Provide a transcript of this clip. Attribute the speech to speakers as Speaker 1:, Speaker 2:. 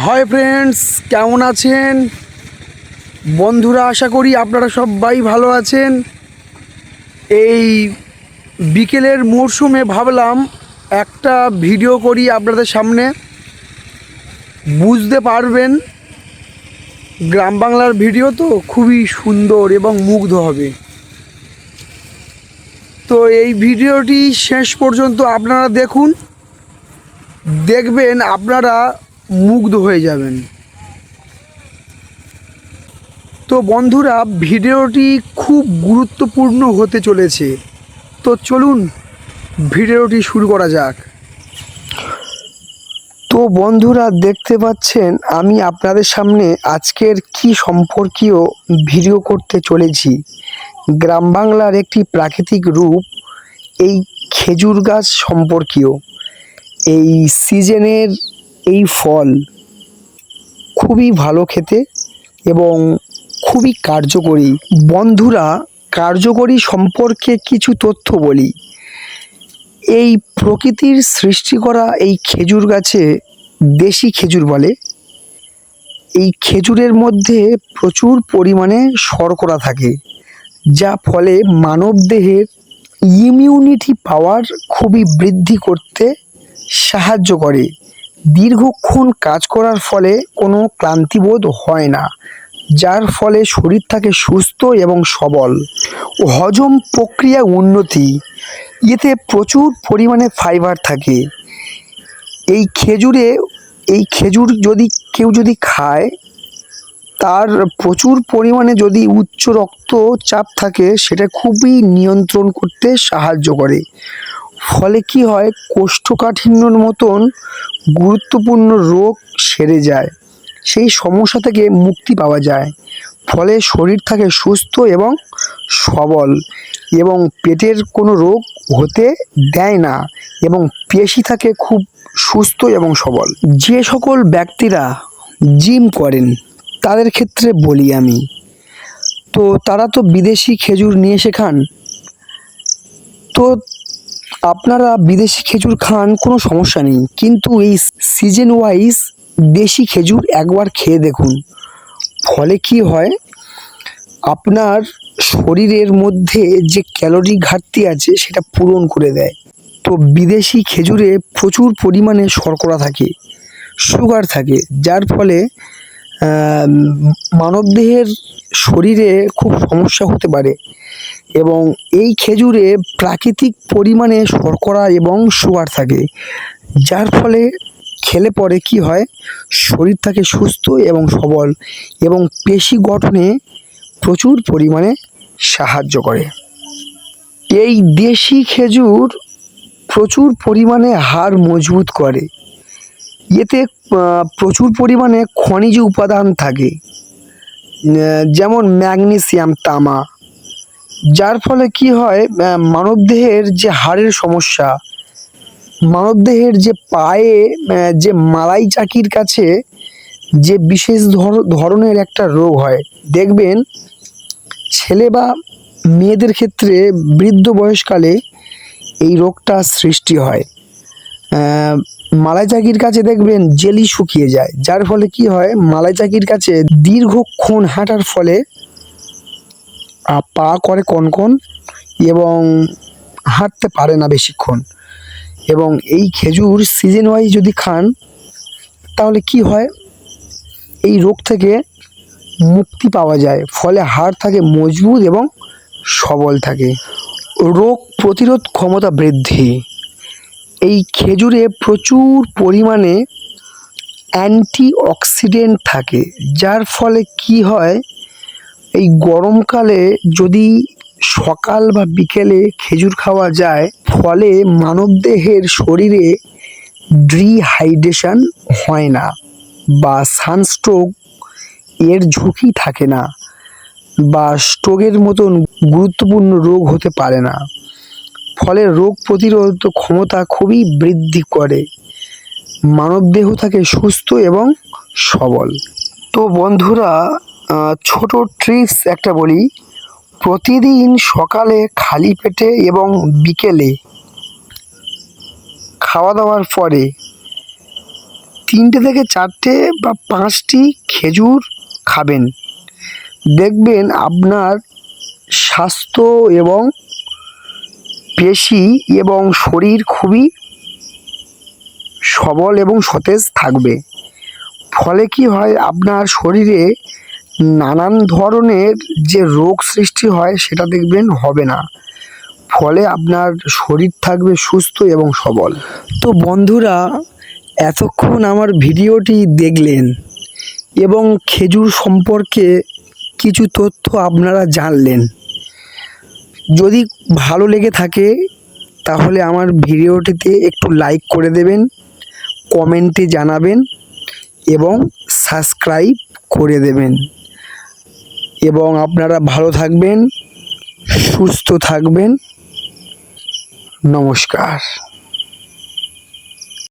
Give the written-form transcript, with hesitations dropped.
Speaker 1: Hi friends, কেমন আছেন বন্ধুরা? আশা করি আপনারা সবাই ভালো আছেন। এই বিকেলের মরশুমে ভাবলাম একটা ভিডিও করি আপনাদের সামনে, বুঝতে পারবেন। গ্রাম বাংলার ভিডিও তো খুবই সুন্দর এবং মুগ্ধ হবে। তো এই ভিডিওটি শেষ পর্যন্ত আপনারা দেখুন, দেখবেন আপনারা মুগ্ধ হয়ে যাবেন। তো বন্ধুরা, ভিডিওটি খুব গুরুত্বপূর্ণ হতে চলেছে। তো চলুন ভিডিওটি শুরু করা যাক। তো বন্ধুরা, দেখতে পাচ্ছেন আমি আপনাদের সামনে আজকের কি সম্পর্কীয় ভিডিও করতে চলেছি। গ্রাম বাংলার একটি প্রাকৃতিক রূপ, এই খেজুর গাছ সম্পর্কীয়। এই সিজনের এই ফল খুবই ভালো খেতে এবং খুবই কার্যকরী। বন্ধুরা, কার্যকরী সম্পর্কে কিছু তথ্য বলি। এই প্রকৃতির সৃষ্টি করা এই খেজুর গাছে দেশি খেজুর বলে। এই খেজুরের মধ্যে প্রচুর পরিমাণে শর্করা থাকে, যা ফলে মানবদেহের ইমিউনিটি পাওয়ার খুবই বৃদ্ধি করতে সাহায্য করে। দীর্ঘক্ষণ কাজ করার ফলে কোনো ক্লান্তিবোধ হয় না, যার ফলে শরীর থাকে সুস্থ এবং সবল। হজম প্রক্রিয়া উন্নতি, এতে প্রচুর পরিমাণে ফাইবার থাকে। এই খেজুর যদি কেউ খায়, তার প্রচুর পরিমাণে যদি উচ্চ রক্তচাপ থাকে, সেটা খুবই নিয়ন্ত্রণ করতে সাহায্য করে। ফলে কি হয়, কোষ্ঠকাঠিন্যর মতন গুরুত্বপূর্ণ রোগ সেরে যায়, সেই সমস্যা থেকে মুক্তি পাওয়া যায়। ফলে শরীর থাকে সুস্থ এবং সবল, এবং পেটের কোনো রোগ হতে দেয় না, এবং পেশি থাকে খুব সুস্থ এবং সবল। যে সকল ব্যক্তিরা জিম করেন তাদের ক্ষেত্রে বলি আমি, তো তারা তো বিদেশি খেজুর নিয়ে এসে খান। তো আপনারা বিদেশি খেজুর খান, কোনো সমস্যা নেই, কিন্তু এই সিজন ওয়াইজ দেশি খেজুর একবার খেয়ে দেখুন। ফলে কি হয়, আপনার শরীরের মধ্যে যে ক্যালোরি ঘাটতি আছে সেটা পূরণ করে দেয়। তো বিদেশি খেজুরে প্রচুর পরিমাণে শর্করা থাকে, সুগার থাকে, যার ফলে মানবদেহের শরীরে খুব সমস্যা হতে পারে। এবং এই খেজুরে প্রাকৃতিক পরিমাণে শর্করা এবং সুগার থাকে, যার ফলে খেলে পরে কি হয়, শরীর থাকে সুস্থ এবং সবল, এবং পেশি গঠনে প্রচুর পরিমাণে সাহায্য করে। এই দেশি খেজুর প্রচুর পরিমাণে হাড় মজবুত করে। এতে প্রচুর পরিমাণে খনিজ উপাদান থাকে, যেমন ম্যাগনেসিয়াম, তামা, যার ফলে কি হয়, মানবদেহের যে হাড়ের সমস্যা, মানবদেহের যে পায়ে যে মালাই চাকির কাছে যে বিশেষ ধরনের একটা রোগ হয়, দেখবেন ছেলে বা মেয়েদের ক্ষেত্রে বৃদ্ধ বয়সকালে এই রোগটা সৃষ্টি হয়। মালাই চাকির কাছে দেখবেন জেলি শুকিয়ে যায়, যার ফলে কি হয়, মালাই চাকির কাছে দীর্ঘক্ষণ হাঁটার ফলে পা করে কনকন এবং হাঁটতে পারে না বেশিক্ষণ। এবং এই খেজুর সিজন ওয়াইজ যদি খান, তাহলে কি হয়, এই রোগ থেকে মুক্তি পাওয়া যায়। ফলে হাড় থাকে মজবুত এবং সবল থাকে। রোগ প্রতিরোধ ক্ষমতা বৃদ্ধি, এই খেজুরে প্রচুর পরিমাণে অ্যান্টিঅক্সিডেন্ট থাকে, যার ফলে কি হয়, এই গরমকালে যদি সকাল বা বিকেলে খেজুর খাওয়া যায়, ফলে মানবদেহের শরীরে ডিহাইড্রেশন হয় না, বা সানস্ট্রোক এর ঝুঁকি থাকে না, বা স্ট্রোকের মতন গুরুত্বপূর্ণ রোগ হতে পারে না। ফলে রোগ প্রতিরোধ ক্ষমতা খুবই বৃদ্ধি করে, মানবদেহ থাকে সুস্থ এবং সবল। তো বন্ধুরা, ছোট ট্রিক্স একটা বলি। প্রতিদিন সকালে খালি পেটে এবং বিকেলে খাওয়া দাওয়ার পরে 3টে থেকে 4টে বা 5টি খেজুর খাবেন। দেখবেন আপনার স্বাস্থ্য এবং পেশি এবং শরীর খুবই সবল এবং সতেজ থাকবে। ফলে কি হয়, আপনার শরীরে নানান ধরনের যে রোগ সৃষ্টি হয় সেটা দেখবেন হবে না। ফলে আপনার শরীর থাকবে সুস্থ এবং সবল। তো বন্ধুরা, এতক্ষণ আমার ভিডিওটি দেখলেন এবং খেজুর সম্পর্কে কিছু তথ্য আপনারা জানলেন। যদি ভালো লেগে থাকে তাহলে আমার ভিডিওটিতে একটু লাইক করে দেবেন, কমেন্টে জানাবেন এবং সাবস্ক্রাইব করে দেবেন। এবং আপনারা ভালো থাকবেন, সুস্থ থাকবেন। নমস্কার।